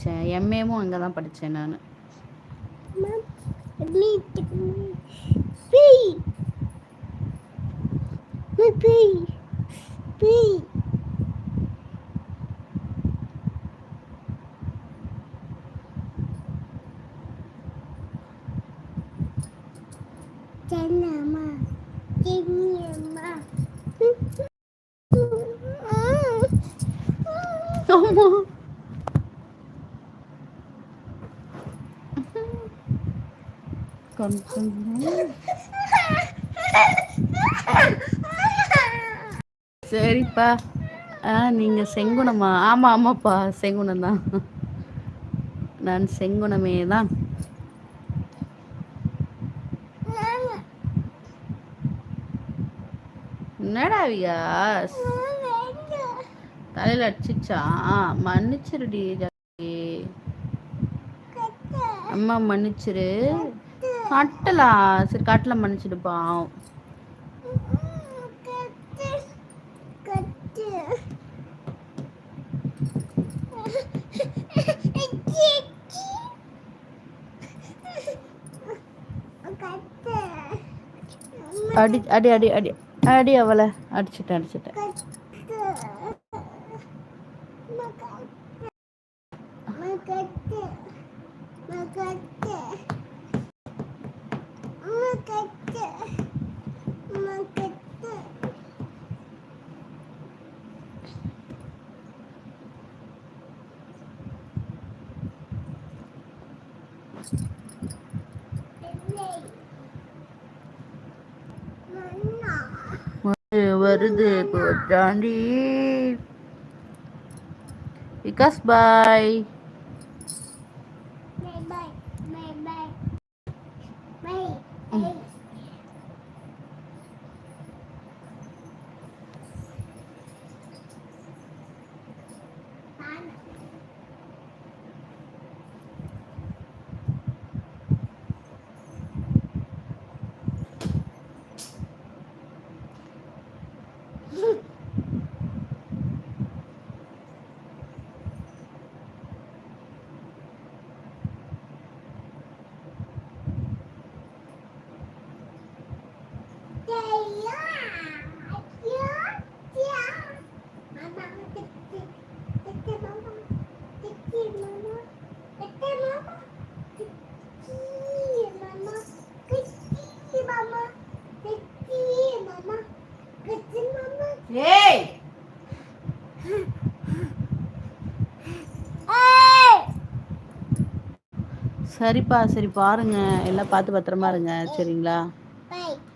படித்தேன், எம்ஏவும் அங்கே தான் படித்தேன் நான். சரிப்பா. நீங்கள் செங்குணமா? ஆமாம் ஆமாப்பா, செங்குணம் தான். நான் செங்குணமே தான். என்னடா விகாஸ் தலையில் அடிச்சிச்சா? மன்னிச்சிருடி ஜாக்கி, அம்மா மன்னிச்சிரு. கட்டலா? சரி கட்டல, மன்னிச்சிடுப்பா. அடி அடி அடி அடி அடி, அவளை அடிச்சுட்டேன். வருது தாண்டி விகாஸ். பாய். சரிப்பா, சரி பாருங்க, எல்லாம் பார்த்து பத்திரமா இருங்க, சரிங்களா?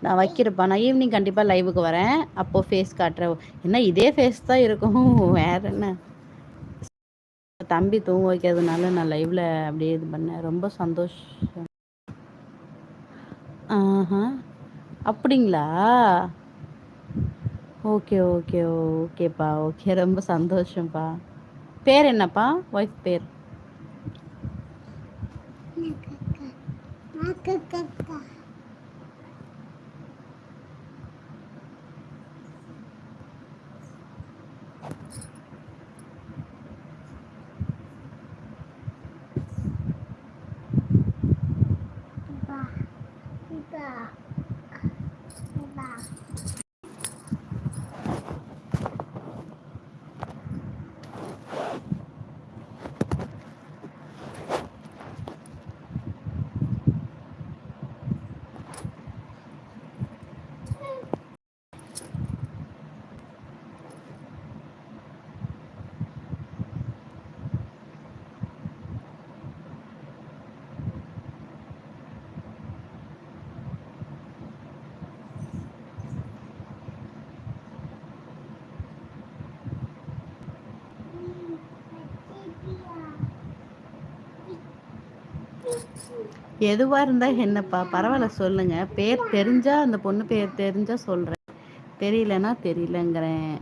நான் வைக்கிறேன்ப்பா. நான் ஈவினிங் கண்டிப்பாக லைவுக்கு வரேன், அப்போது ஃபேஸ் காட்டுறேன். என்ன இதே ஃபேஸ் தான் இருக்கும், வேற என்ன. தம்பி தூங்க வைக்கிறதுனால நான் லைவில் அப்படியே இது பண்ணேன். ரொம்ப சந்தோஷம். ஆஹா, அப்படிங்களா? ஓகே ஓகே ஓகேப்பா, ஓகே, ரொம்ப சந்தோஷம்ப்பா. பேர் என்னப்பா? ஒய்ஃப் பேர்? எதுவாக இருந்தால் என்னப்பா, பரவாயில்ல சொல்லுங்கள். பேர் தெரிஞ்சால், அந்த பொண்ணு பேர் தெரிஞ்சால் சொல்கிறேன், தெரியலன்னா தெரியலங்கிறேன்.